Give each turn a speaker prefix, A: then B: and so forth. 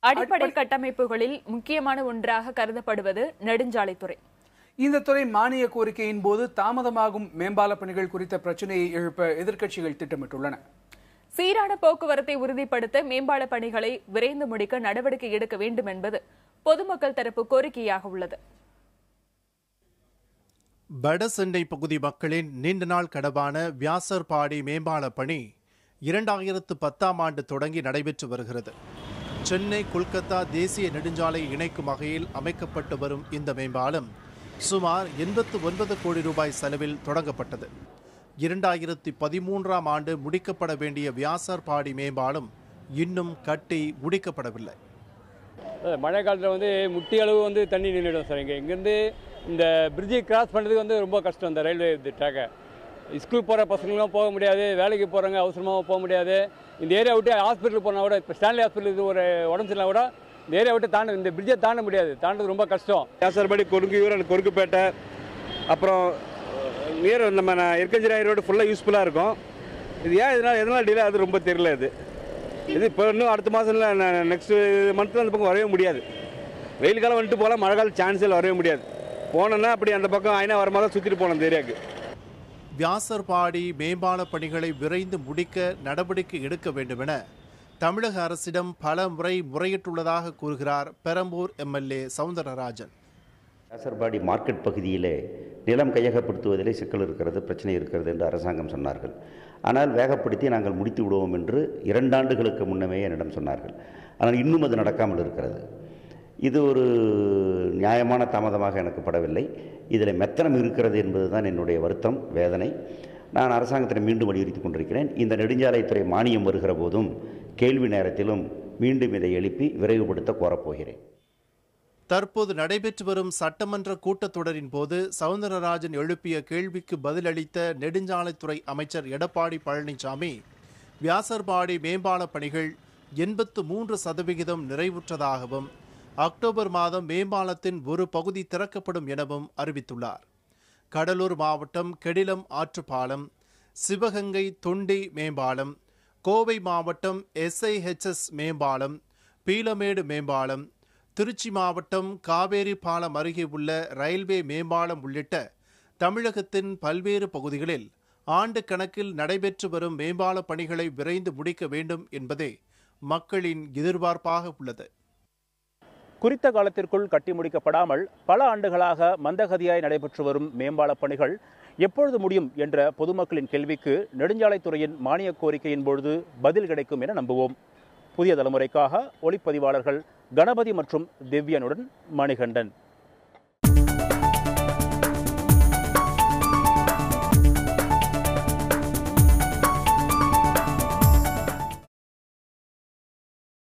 A: அடிப்படை கட்டமைப்புகளில் முக்கியமான ஒன்றாக கருதப்படுவது நெடுஞ்சாலைத்துறை.
B: இந்த துறை மானிய கோரிக்கையின் போது தாமதமாகும் மேம்பால பணிகள் குறித்த பிரச்சனையை எழுப்ப எதிர்க்கட்சிகள் திட்டமிட்டுள்ளன.
A: சீரான போக்குவரத்தை உறுதிப்படுத்த மேம்பால பணிகளை விரைந்து முடிக்க நடவடிக்கை எடுக்க வேண்டும் என்பது பொதுமக்கள் தரப்பு கோரிக்கையாக உள்ளது.
C: வடசென்னை பகுதி மக்களின் நீண்ட நாள் கனவான வியாசர்பாடி மேம்பால பணி 2010ஆம் ஆண்டு தொடங்கி நடைபெற்று வருகிறது. சென்னை கொல்கத்தா தேசிய நெடுஞ்சாலை இணைக்கும் வகையில் அமைக்கப்பட்டு வரும் இந்த மேம்பாலம் சுமார் 89 கோடி ரூபாய் செலவில் தொடங்கப்பட்டது. 2013ஆம் ஆண்டு முடிக்கப்பட வேண்டிய வியாசர்பாடி மேம்பாலம் இன்னும் கட்டி முடிக்கப்படவில்லை.
D: மழை காலத்தில் முட்டி அளவு தண்ணி நின்றுடும் சார். இங்கேருந்து இந்த பிரிட்ஜை கிராஸ் பண்ணுறதுக்கு ரொம்ப கஷ்டம். இந்த ரயில்வே ட்ராக்கை ஸ்கூல் போகிற பசங்களும் போக முடியாது, வேலைக்கு போகிறவங்க அவசரமாக போக முடியாது. இந்த ஏரியா விட்டு ஹாஸ்பிட்டலுக்கு போனால் கூட, இப்போ ஸ்டான்லி ஹாஸ்பிட்டலுக்கு ஒரு உடம்பு சரியில்லை கூட இந்த ஏரியா விட்டு இந்த பிரிட்ஜை தாண்ட முடியாது. தாண்டது ரொம்ப கஷ்டம். வியாசர்பாடி, கொருங்கியூர், கொருக்குப்பேட்டை, அப்புறம் நியர் நம்ம இருக்கஞ்சேரி ரோடு ஃபுல்லாக யூஸ்ஃபுல்லாக இருக்கும். இது ஏன் எதனால் டிலே அது ரொம்ப தெரியல. இது இப்போ இன்னும் அடுத்த மாதம் நெக்ஸ்ட் மந்த்தில் அந்த பக்கம் வரவே முடியாது. வெயில் காலம் வந்துட்டு போகலாம், மழை காலம் சான்ஸில் வரவே முடியாது. போனோன்னா அப்படி அந்த பக்கம் ஐநா வர மாதிரி சுற்றிட்டு போனோம் இந்த ஏரியாவுக்கு.
C: வியாசர்பாடி மேம்பால பணிகளை விரைந்து முடிக்க நடவடிக்கை எடுக்க வேண்டும் என தமிழக அரசிடம் பல முறை முறையிட்டுள்ளதாக கூறுகிறார் பெரம்பூர் எம்எல்ஏ சவுந்தரராஜன்.
E: வியாசர்பாடி மார்க்கெட் பகுதியிலே நிலம் கையகப்படுத்துவதிலே சிக்கல் இருக்கிறது, பிரச்சனை இருக்கிறது என்று அரசாங்கம் சொன்னார்கள். ஆனால் வேகப்படுத்தி நாங்கள் முடித்து விடுவோம் என்று 2 ஆண்டுகளுக்கு முன்னமே என்னிடம் சொன்னார்கள். ஆனால் இன்னும் அது நடக்காமல் இருக்கிறது. இது ஒரு நியாயமான தாமதமாக எனக்கு படவில்லை. இதில் மெத்தனம் இருக்கிறது என்பதுதான் என்னுடைய வருத்தம், வேதனை. நான் அரசாங்கத்தை மீண்டும் வலியுறுத்தி கொண்டிருக்கிறேன். இந்த நெடுஞ்சாலைத்துறை மானியம் வருகிற போதும் கேள்வி நேரத்திலும் மீண்டும் இதை எழுப்பி விரைவுபடுத்த கோரப்போகிறேன்.
C: தற்போது நடைபெற்று வரும் சட்டமன்ற கூட்டத்தொடரின் போது சவுந்தரராஜன் எழுப்பிய கேள்விக்கு பதிலளித்த நெடுஞ்சாலைத்துறை அமைச்சர் எடப்பாடி பழனிசாமி, வியாசர்பாடி மேம்பால பணிகள் 83% நிறைவுற்றதாகவும் அக்டோபர் மாதம் மேம்பாலத்தின் ஒரு பகுதி திறக்கப்படும் எனவும் அறிவித்துள்ளார். கடலூர் மாவட்டம் கெடிலம் ஆற்றுப்பாலம், சிவகங்கை தொண்டி மேம்பாலம், கோவை மாவட்டம் SIHS மேம்பாலம், பீலமேடு மேம்பாலம், திருச்சி மாவட்டம் காவேரி பாலம் அருகே உள்ள ரயில்வே மேம்பாலம் உள்ளிட்ட தமிழகத்தின் பல்வேறு பகுதிகளில் ஆண்டு கணக்கில் நடைபெற்று வரும் மேம்பால பணிகளை விரைந்து முடிக்க வேண்டும் என்பதே மக்களின் எதிர்பார்ப்பாக உள்ளது.
F: குறித்த காலத்திற்குள் கட்டி முடிக்கப்படாமல் பல ஆண்டுகளாக மந்தகதியாய் நடைபெற்று வரும் மேம்பால பணிகள் எப்பொழுது முடியும் என்ற பொதுமக்களின் கேள்விக்கு நெடுஞ்சாலைத்துறையின் மானிய கோரிக்கையின் பொழுது பதில் கிடைக்கும் என நம்புவோம். புதிய தலைமுறைக்காக ஒளிப்பதிவாளர்கள் கணபதி மற்றும் திவ்யனுடன் மணிகண்டன்.